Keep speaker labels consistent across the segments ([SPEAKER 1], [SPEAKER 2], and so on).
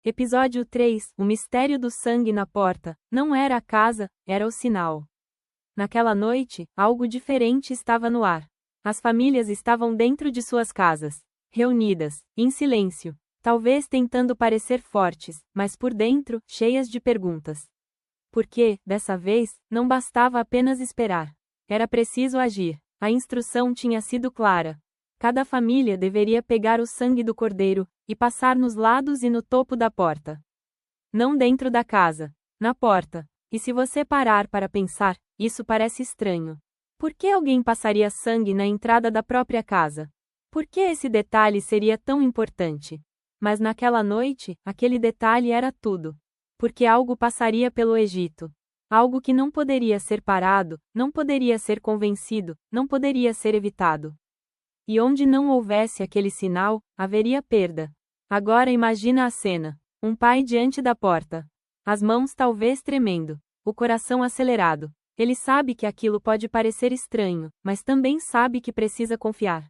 [SPEAKER 1] Episódio 3: O mistério do sangue na porta. Não era a casa, era o sinal. Naquela noite, algo diferente estava no ar. As famílias estavam dentro de suas casas, reunidas, em silêncio, talvez tentando parecer fortes, mas por dentro, cheias de perguntas. Porque, dessa vez, não bastava apenas esperar. Era preciso agir. A instrução tinha sido clara. Cada família deveria pegar o sangue do cordeiro e passar nos lados e no topo da porta. Não dentro da casa, na porta. E se você parar para pensar, isso parece estranho. Por que alguém passaria sangue na entrada da própria casa? Por que esse detalhe seria tão importante? Mas naquela noite, aquele detalhe era tudo. Porque algo passaria pelo Egito. Algo que não poderia ser parado, não poderia ser convencido, não poderia ser evitado. E onde não houvesse aquele sinal, haveria perda. Agora imagina a cena. Um pai diante da porta. As mãos talvez tremendo. O coração acelerado. Ele sabe que aquilo pode parecer estranho, mas também sabe que precisa confiar.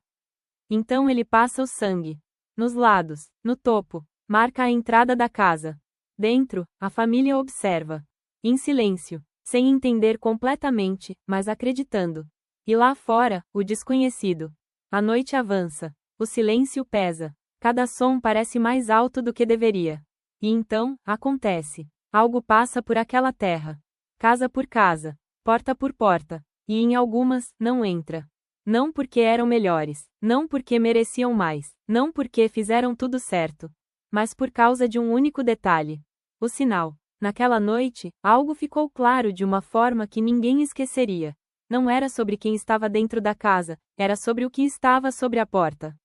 [SPEAKER 1] Então ele passa o sangue. Nos lados, no topo. Marca a entrada da casa. Dentro, a família observa. Em silêncio. Sem entender completamente, mas acreditando. E lá fora, o desconhecido. A noite avança. O silêncio pesa. Cada som parece mais alto do que deveria. E então, acontece. Algo passa por aquela terra. Casa por casa. Porta por porta. E em algumas, não entra. Não porque eram melhores. Não porque mereciam mais. Não porque fizeram tudo certo. Mas por causa de um único detalhe. O sinal. Naquela noite, algo ficou claro de uma forma que ninguém esqueceria. Não era sobre quem estava dentro da casa, era sobre o que estava sobre a porta.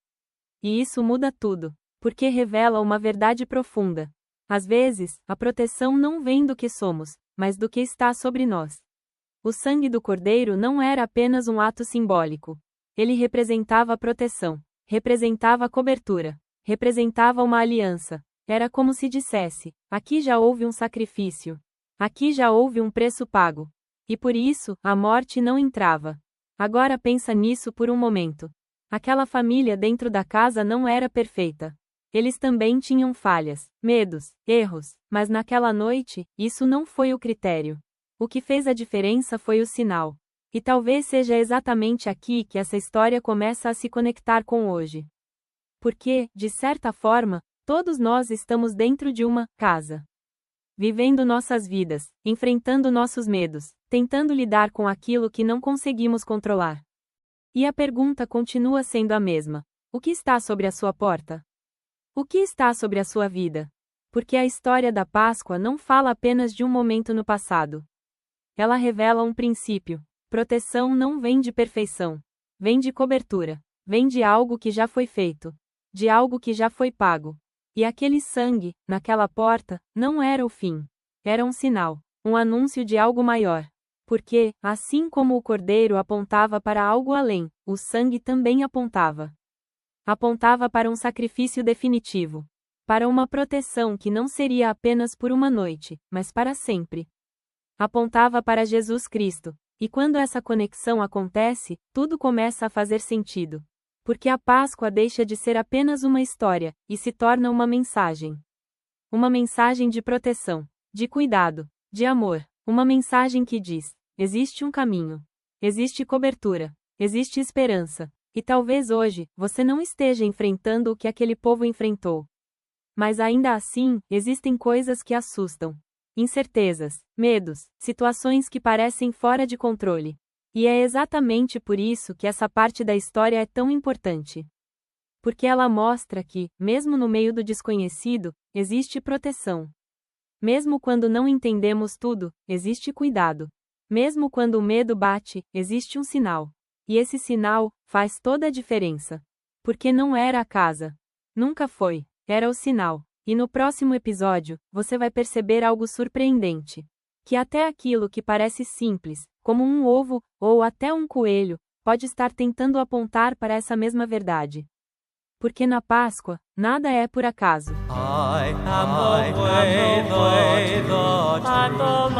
[SPEAKER 1] E isso muda tudo, porque revela uma verdade profunda. Às vezes, a proteção não vem do que somos, mas do que está sobre nós. O sangue do cordeiro não era apenas um ato simbólico. Ele representava a proteção, representava a cobertura, representava uma aliança. Era como se dissesse: aqui já houve um sacrifício. Aqui já houve um preço pago. E por isso, a morte não entrava. Agora pensa nisso por um momento. Aquela família dentro da casa não era perfeita. Eles também tinham falhas, medos, erros, mas naquela noite, isso não foi o critério. O que fez a diferença foi o sinal. E talvez seja exatamente aqui que essa história começa a se conectar com hoje. Porque, de certa forma, todos nós estamos dentro de uma casa. Vivendo nossas vidas, enfrentando nossos medos, tentando lidar com aquilo que não conseguimos controlar. E a pergunta continua sendo a mesma: o que está sobre a sua porta? O que está sobre a sua vida? Porque a história da Páscoa não fala apenas de um momento no passado. Ela revela um princípio. Proteção não vem de perfeição. Vem de cobertura. Vem de algo que já foi feito. De algo que já foi pago. E aquele sangue, naquela porta, não era o fim. Era um sinal, um anúncio de algo maior. Porque, assim como o cordeiro apontava para algo além, o sangue também apontava. Apontava para um sacrifício definitivo. Para uma proteção que não seria apenas por uma noite, mas para sempre. Apontava para Jesus Cristo. E quando essa conexão acontece, tudo começa a fazer sentido. Porque a Páscoa deixa de ser apenas uma história, e se torna uma mensagem. Uma mensagem de proteção, de cuidado, de amor. Uma mensagem que diz: existe um caminho. Existe cobertura. Existe esperança. E talvez hoje, você não esteja enfrentando o que aquele povo enfrentou. Mas ainda assim, existem coisas que assustam. Incertezas, medos, situações que parecem fora de controle. E é exatamente por isso que essa parte da história é tão importante. Porque ela mostra que, mesmo no meio do desconhecido, existe proteção. Mesmo quando não entendemos tudo, existe cuidado. Mesmo quando o medo bate, existe um sinal. E esse sinal faz toda a diferença. Porque não era a casa. Nunca foi. Era o sinal. E no próximo episódio, você vai perceber algo surpreendente. Que até aquilo que parece simples, como um ovo, ou até um coelho, pode estar tentando apontar para essa mesma verdade. Porque na Páscoa, nada é por acaso.
[SPEAKER 2] I am the way, the truth, and the